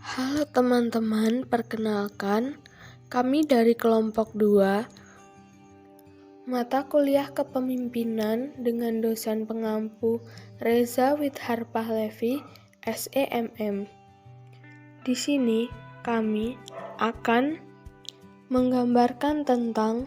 Halo teman-teman, perkenalkan, kami dari kelompok 2, mata kuliah kepemimpinan dengan dosen pengampu Reza Withar Pahlavi, SEMM. Di sini kami akan menggambarkan tentang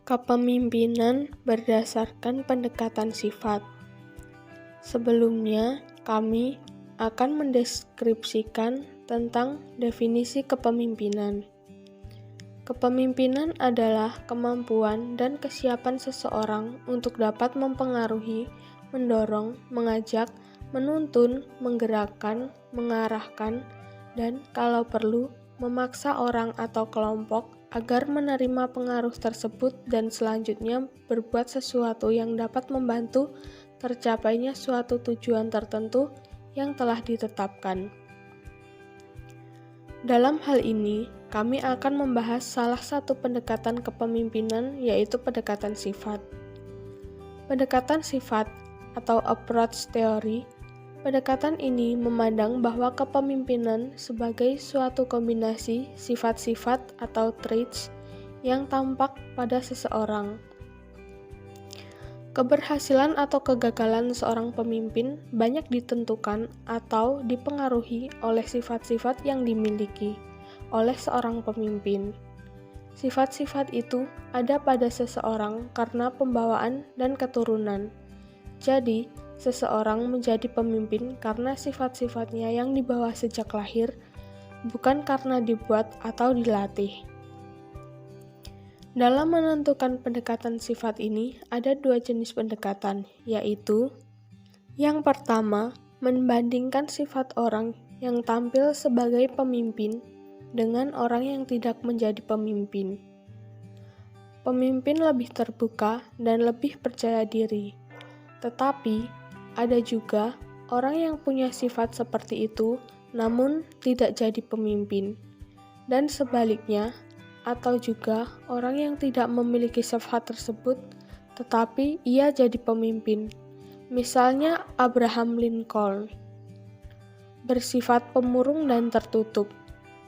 kepemimpinan berdasarkan pendekatan sifat. Sebelumnya, kami akan mendeskripsikan tentang definisi kepemimpinan. Kepemimpinan adalah kemampuan dan kesiapan seseorang untuk dapat mempengaruhi, mendorong, mengajak, menuntun, menggerakkan, mengarahkan, dan kalau perlu, memaksa orang atau kelompok agar menerima pengaruh tersebut dan selanjutnya berbuat sesuatu yang dapat membantu tercapainya suatu tujuan tertentu yang telah ditetapkan. Dalam hal ini, kami akan membahas salah satu pendekatan kepemimpinan, yaitu pendekatan sifat. Pendekatan sifat atau approach theory, pendekatan ini memandang bahwa kepemimpinan sebagai suatu kombinasi sifat-sifat atau traits yang tampak pada seseorang. Keberhasilan atau kegagalan seorang pemimpin banyak ditentukan atau dipengaruhi oleh sifat-sifat yang dimiliki oleh seorang pemimpin. Sifat-sifat itu ada pada seseorang karena pembawaan dan keturunan. Jadi, seseorang menjadi pemimpin karena sifat-sifatnya yang dibawa sejak lahir, bukan karena dibuat atau dilatih. Dalam menentukan pendekatan sifat ini, ada dua jenis pendekatan, yaitu yang pertama, membandingkan sifat orang yang tampil sebagai pemimpin dengan orang yang tidak menjadi pemimpin. Pemimpin lebih terbuka dan lebih percaya diri, tetapi ada juga orang yang punya sifat seperti itu namun tidak jadi pemimpin, dan sebaliknya, atau juga orang yang tidak memiliki sifat tersebut, tetapi ia jadi pemimpin. Misalnya Abraham Lincoln, bersifat pemurung dan tertutup.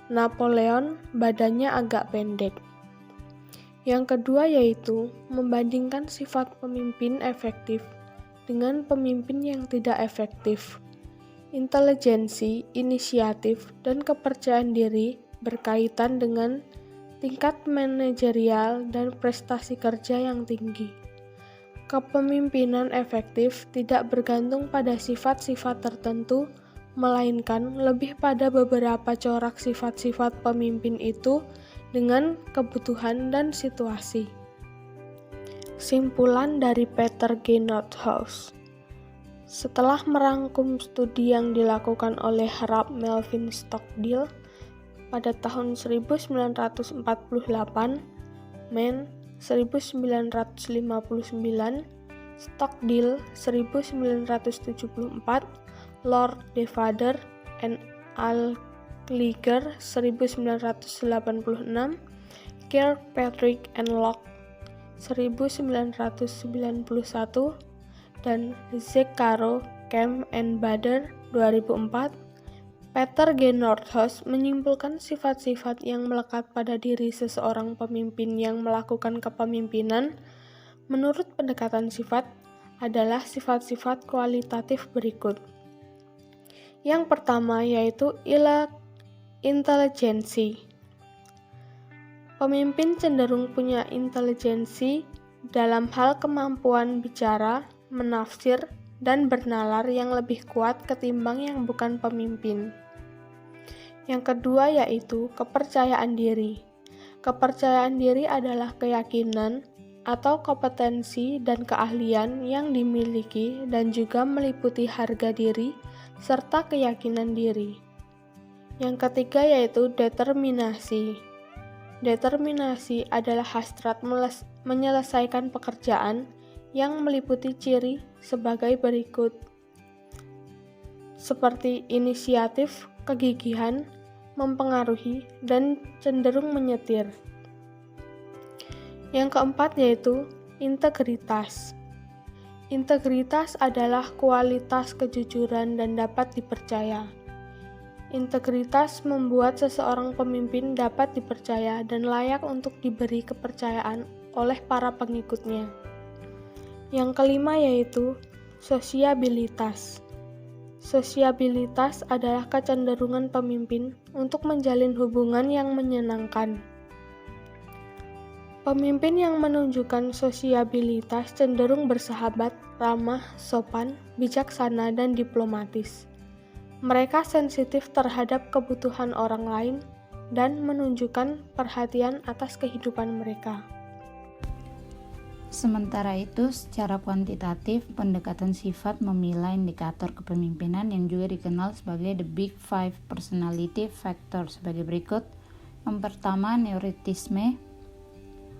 Napoleon, badannya agak pendek. Yang kedua yaitu membandingkan sifat pemimpin efektif dengan pemimpin yang tidak efektif. Intelijensi, inisiatif, dan kepercayaan diri berkaitan dengan tingkat manajerial dan prestasi kerja yang tinggi. Kepemimpinan efektif tidak bergantung pada sifat-sifat tertentu, melainkan lebih pada beberapa corak sifat-sifat pemimpin itu dengan kebutuhan dan situasi. Simpulan dari Peter G. Nordhaus. Setelah merangkum studi yang dilakukan oleh Ralph Melvin Stockdill pada tahun 1948, Mann 1959, Stockdill 1974, Lord Devader and Alcliger 1986, Kirkpatrick and Locke 1991, dan Zeccaro, Kemp and Bader 2004. Peter G. Nordhaus menyimpulkan sifat-sifat yang melekat pada diri seseorang pemimpin yang melakukan kepemimpinan menurut pendekatan sifat adalah sifat-sifat kualitatif berikut. Yang pertama yaitu intelijensi. Pemimpin cenderung punya intelijensi dalam hal kemampuan bicara, menafsir, dan bernalar yang lebih kuat ketimbang yang bukan pemimpin. Yang kedua yaitu kepercayaan diri. Kepercayaan diri adalah keyakinan atau kompetensi dan keahlian yang dimiliki dan juga meliputi harga diri serta keyakinan diri. Yang ketiga yaitu determinasi. Determinasi adalah hasrat menyelesaikan pekerjaan yang meliputi ciri sebagai berikut, seperti inisiatif, kegigihan, mempengaruhi, dan cenderung menyetir. Yang keempat yaitu integritas. Integritas adalah kualitas kejujuran dan dapat dipercaya. Integritas membuat seseorang pemimpin dapat dipercaya dan layak untuk diberi kepercayaan oleh para pengikutnya. Yang kelima yaitu sosiabilitas. Sosiabilitas adalah kecenderungan pemimpin untuk menjalin hubungan yang menyenangkan. Pemimpin yang menunjukkan sosiabilitas cenderung bersahabat, ramah, sopan, bijaksana, dan diplomatis. Mereka sensitif terhadap kebutuhan orang lain dan menunjukkan perhatian atas kehidupan mereka. Sementara itu, secara kuantitatif, pendekatan sifat memilah indikator kepemimpinan yang juga dikenal sebagai the Big Five Personality Factor sebagai berikut. Yang pertama, neurotisme,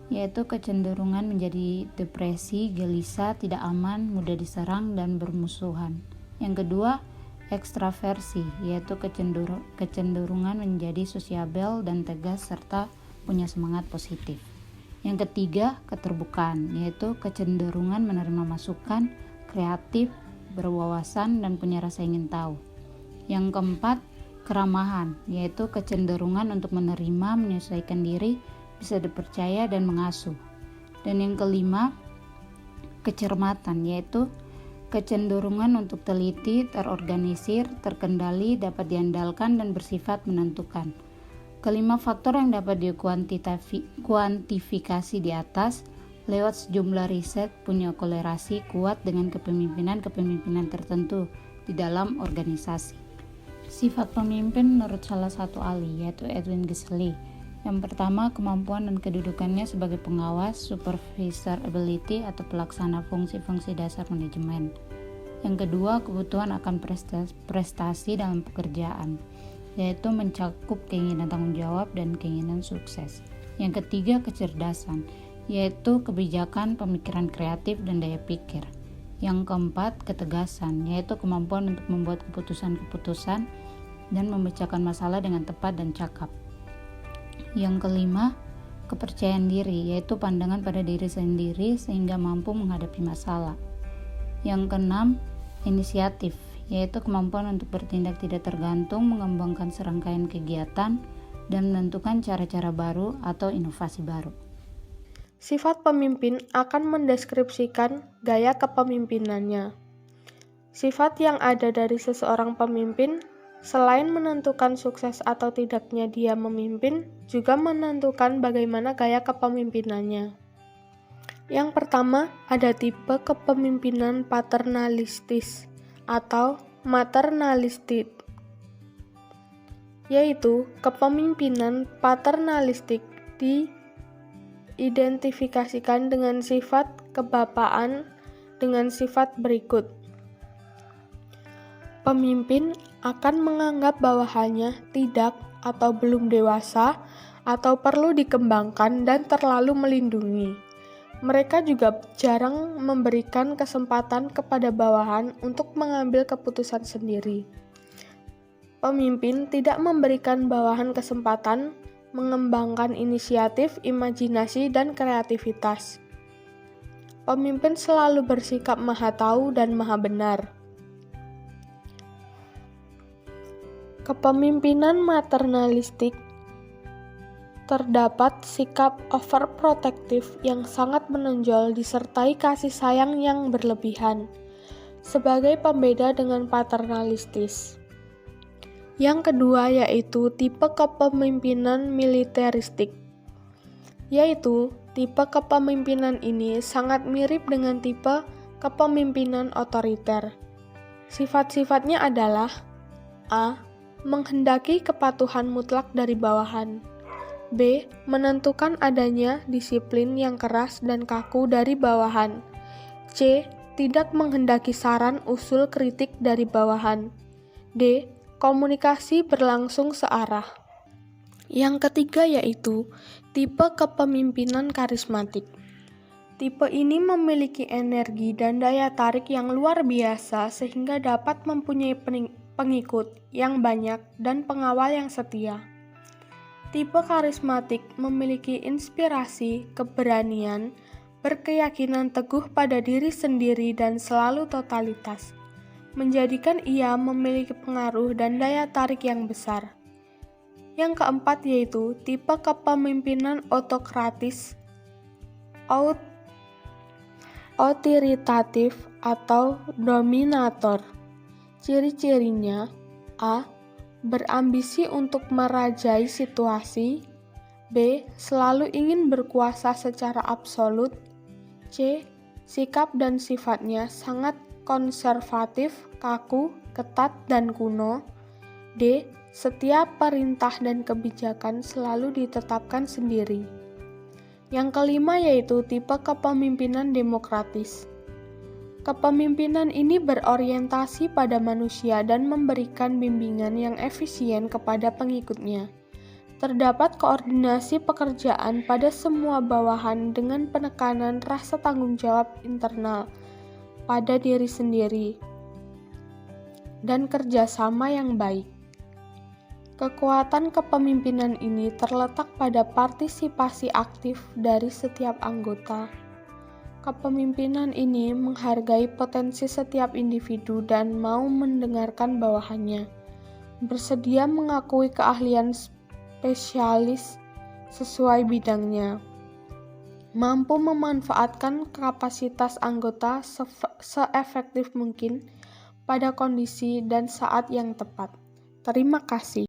yaitu kecenderungan menjadi depresi, gelisah, tidak aman, mudah diserang, dan bermusuhan. Yang kedua, ekstraversi, yaitu kecenderungan menjadi sosiabel dan tegas serta punya semangat positif. Yang ketiga, keterbukaan, yaitu kecenderungan menerima masukan, kreatif, berwawasan, dan punya rasa ingin tahu. Yang keempat, keramahan, yaitu kecenderungan untuk menerima, menyesuaikan diri, bisa dipercaya, dan mengasuh. Dan yang kelima, kecermatan, yaitu kecenderungan untuk teliti, terorganisir, terkendali, dapat diandalkan, dan bersifat menentukan. Kelima faktor yang dapat dikuantifikasi di atas lewat sejumlah riset punya kolerasi kuat dengan kepemimpinan tertentu di dalam organisasi. Sifat pemimpin menurut salah satu ahli, yaitu Edwin Geselli. Yang pertama, kemampuan dan kedudukannya sebagai pengawas, supervisor ability atau pelaksana fungsi-fungsi dasar manajemen. Yang kedua, kebutuhan akan prestasi dalam pekerjaan, yaitu mencakup keinginan tanggung jawab dan keinginan sukses. Yang ketiga, kecerdasan, yaitu kebijakan, pemikiran kreatif, dan daya pikir. Yang keempat, ketegasan, yaitu kemampuan untuk membuat keputusan-keputusan dan memecahkan masalah dengan tepat dan cakap. Yang kelima, kepercayaan diri, yaitu pandangan pada diri sendiri sehingga mampu menghadapi masalah. Yang keenam, inisiatif, yaitu kemampuan untuk bertindak tidak tergantung, mengembangkan serangkaian kegiatan, dan menentukan cara-cara baru atau inovasi baru. Sifat pemimpin akan mendeskripsikan gaya kepemimpinannya. Sifat yang ada dari seseorang pemimpin selain menentukan sukses atau tidaknya dia memimpin, juga menentukan bagaimana gaya kepemimpinannya. Yang pertama, ada tipe kepemimpinan paternalistis atau maternalistik, yaitu kepemimpinan paternalistik diidentifikasikan dengan sifat kebapaan dengan sifat berikut. Pemimpin akan menganggap bawahannya tidak atau belum dewasa atau perlu dikembangkan dan terlalu melindungi. Mereka juga jarang memberikan kesempatan kepada bawahan untuk mengambil keputusan sendiri. Pemimpin tidak memberikan bawahan kesempatan mengembangkan inisiatif, imajinasi, dan kreativitas. Pemimpin selalu bersikap maha tahu dan maha benar. Kepemimpinan maternalistik terdapat sikap overprotective yang sangat menonjol disertai kasih sayang yang berlebihan, sebagai pembeda dengan paternalistis. Yang kedua yaitu tipe kepemimpinan militeristik, yaitu tipe kepemimpinan ini sangat mirip dengan tipe kepemimpinan otoriter. Sifat-sifatnya adalah A. Menghendaki kepatuhan mutlak dari bawahan. B. Menentukan adanya disiplin yang keras dan kaku dari bawahan. C. Tidak menghendaki saran, usul, kritik dari bawahan. D. Komunikasi berlangsung searah. Yang ketiga yaitu tipe kepemimpinan karismatik. Tipe ini memiliki energi dan daya tarik yang luar biasa sehingga dapat mempunyai pengikut yang banyak dan pengawal yang setia. Tipe karismatik memiliki inspirasi, keberanian, berkeyakinan teguh pada diri sendiri dan selalu totalitas. menjadikan ia memiliki pengaruh dan daya tarik yang besar. Yang keempat yaitu tipe kepemimpinan otokratis, otoritatif atau dominator. Ciri-cirinya: A. Berambisi untuk merajai situasi. B. Selalu ingin berkuasa secara absolut. C. Sikap dan sifatnya sangat konservatif, kaku, ketat, dan kuno. D. Setiap perintah dan kebijakan selalu ditetapkan sendiri. Yang kelima yaitu tipe kepemimpinan demokratis. Kepemimpinan ini berorientasi pada manusia dan memberikan bimbingan yang efisien kepada pengikutnya. Terdapat koordinasi pekerjaan pada semua bawahan dengan penekanan rasa tanggung jawab internal pada diri sendiri dan kerjasama yang baik. Kekuatan kepemimpinan ini terletak pada partisipasi aktif dari setiap anggota. Kepemimpinan ini menghargai potensi setiap individu dan mau mendengarkan bawahannya, bersedia mengakui keahlian spesialis sesuai bidangnya, mampu memanfaatkan kapasitas anggota seefektif mungkin pada kondisi dan saat yang tepat. Terima kasih.